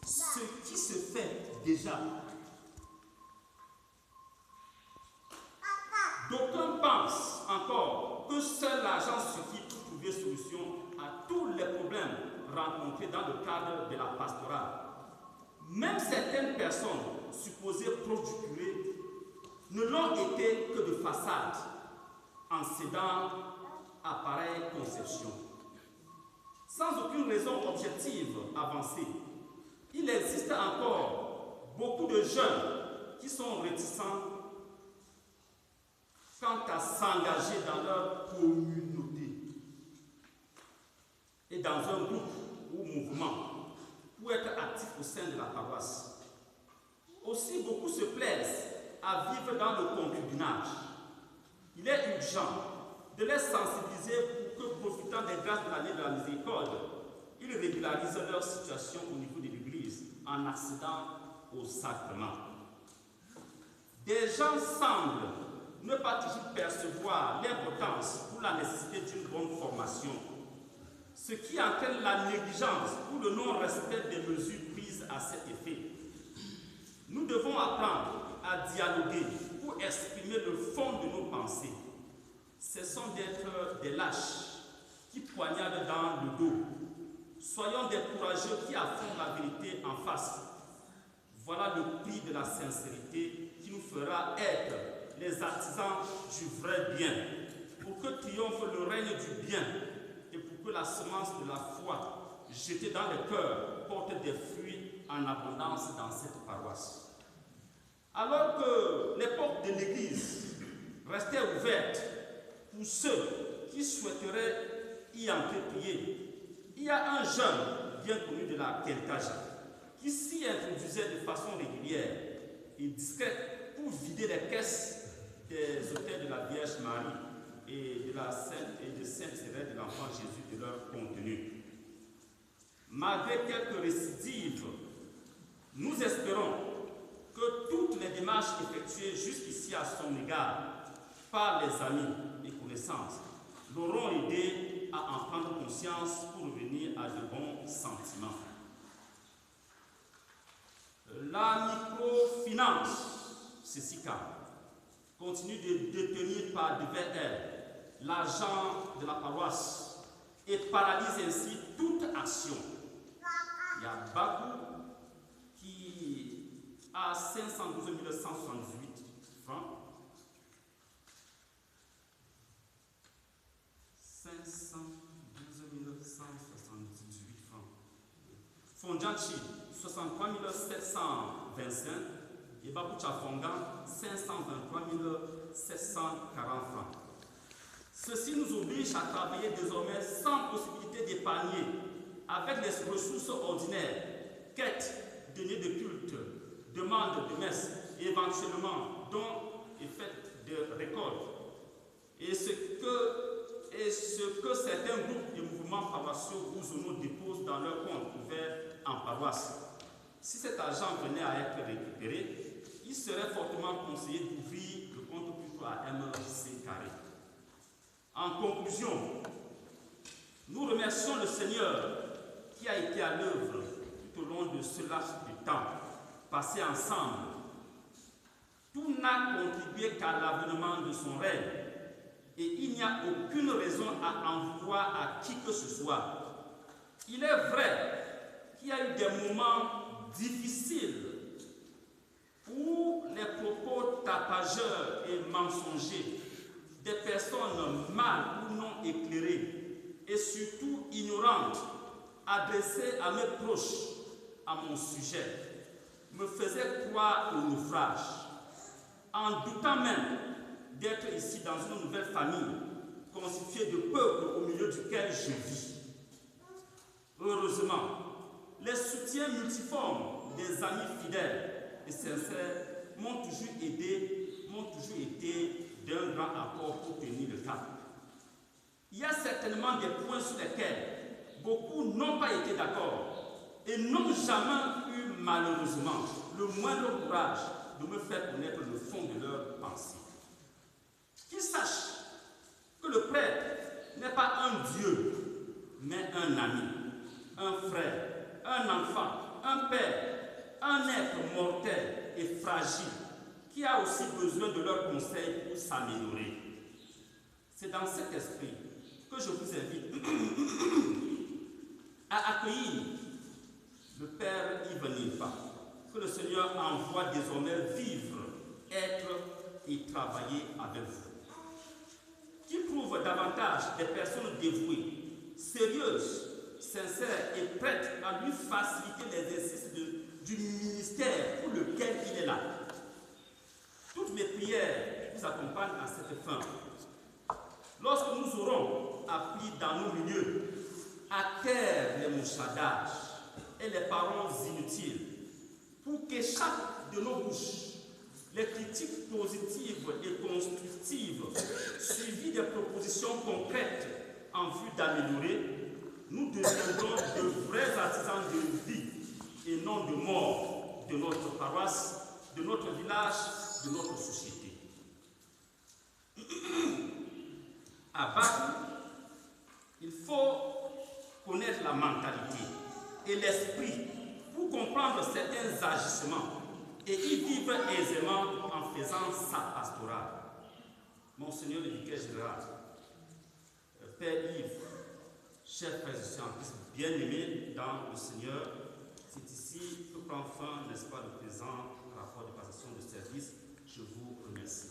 ce qui se fait déjà. D'aucuns pensent encore que seul l'argent suffit pour trouver solution à tous les problèmes rencontrés dans le cadre de la pastorale. Même certaines personnes supposées proches du curé ne l'ont été que de façade en cédant à pareille conception. Sans aucune raison objective avancée, il existe encore beaucoup de jeunes qui sont réticents quant à s'engager dans leur communauté et dans un groupe ou mouvement pour être actifs au sein de la paroisse. Aussi, beaucoup se plaisent à vivre dans le concubinage. Il est urgent de les sensibiliser pour que, profitant des grâces de l'année de la miséricorde, ils régularisent leur situation au niveau de l'Église en accédant au sacrement. Des gens semblent ne pas toujours percevoir l'importance ou la nécessité d'une bonne formation, ce qui entraîne la négligence ou le non-respect des mesures prises à cet effet. Nous devons apprendre à dialoguer pour exprimer le fond de nos pensées. Cessons d'être des lâches qui poignardent dans le dos. Soyons des courageux qui affrontent la vérité en face. Voilà le prix de la sincérité qui nous fera être les artisans du vrai bien, pour que triomphe le règne du bien et pour que la semence de la foi jetée dans les cœurs porte des fruits en abondance dans cette paroisse. Alors que les portes de l'Église restaient ouvertes pour ceux qui souhaiteraient y entreprier, il y a un jeune bien connu de la Kelkaja qui s'y introduisait de façon régulière et discrète pour vider les caisses des autels de la Vierge Marie et de Sainte Thérèse de l'Enfant Jésus de leur contenu. Malgré quelques récidives, nous espérons que toutes les démarches effectuées jusqu'ici à son égard par les amis et connaissances l'auront aidé à en prendre conscience pour revenir à de bons sentiments. La microfinance, CECICA, continue de détenir par devers elle l'argent de la paroisse et paralyse ainsi toute action. Il y a Bakou qui a 512 178 francs. 512 178 francs. Fondjanchi, 63 725 et Bakou Chafonga, 523 740 francs. Ceci nous oblige à travailler désormais sans possibilité d'épargner avec les ressources ordinaires, quêtes, deniers de culte, demandes de messe, et éventuellement dons et fêtes de récolte. Et ce que certains groupes et mouvements paroissiaux ou zonaux déposent dans leurs comptes ouverts en paroisse. Si cet argent venait à être récupéré, il serait fortement conseillé d'ouvrir le compte plutôt à MJC Carré. En conclusion, nous remercions le Seigneur qui a été à l'œuvre tout au long de ce laps de temps passé ensemble. Tout n'a contribué qu'à l'avènement de son règne et il n'y a aucune raison à en vouloir à qui que ce soit. Il est vrai qu'il y a eu des moments difficiles où les propos tapageurs et mensongers des personnes mal ou non éclairées et surtout ignorantes adressées à mes proches à mon sujet me faisaient croire au naufrage, en doutant même d'être ici dans une nouvelle famille constituée de peuples au milieu duquel je vis. Heureusement, les soutiens multiformes des amis fidèles et sincères m'ont toujours été d'un grand apport pour tenir le cap. Il y a certainement des points sur lesquels beaucoup n'ont pas été d'accord et n'ont jamais eu malheureusement le moindre courage de me faire connaître le fond de leurs pensées. Qu'ils sachent que le prêtre n'est pas un Dieu, mais un ami, un frère, un enfant, un père, un être mortel et fragile qui a aussi besoin de leurs conseils pour s'améliorer. C'est dans cet esprit que je vous invite à accueillir le Père Yves Nimpa, que le Seigneur envoie désormais vivre, être et travailler avec vous. Qui prouve davantage des personnes dévouées, sérieuses, sincères et prêtes à lui faciliter l'exercice du ministère pour lequel il est là. Toutes mes prières vous accompagnent à cette fin. Lorsque nous aurons appris dans nos milieux à taire les mouchadages et les paroles inutiles, pour que chaque de nos bouches, les critiques positives et constructives, suivies des propositions concrètes en vue d'améliorer, nous deviendrons de vrais artisans de vie et non de mort de notre paroisse, de notre village, de notre société. À Bakou, il faut connaître la mentalité et l'esprit pour comprendre certains agissements et y vivre aisément en faisant sa pastorale. Monseigneur le vicaire général, Père Yves, chers frères et sœurs en Christ bien-aimés dans le Seigneur, c'est ici que prend fin, n'est-ce pas, le présent rapport de passation de service. Je vous remercie.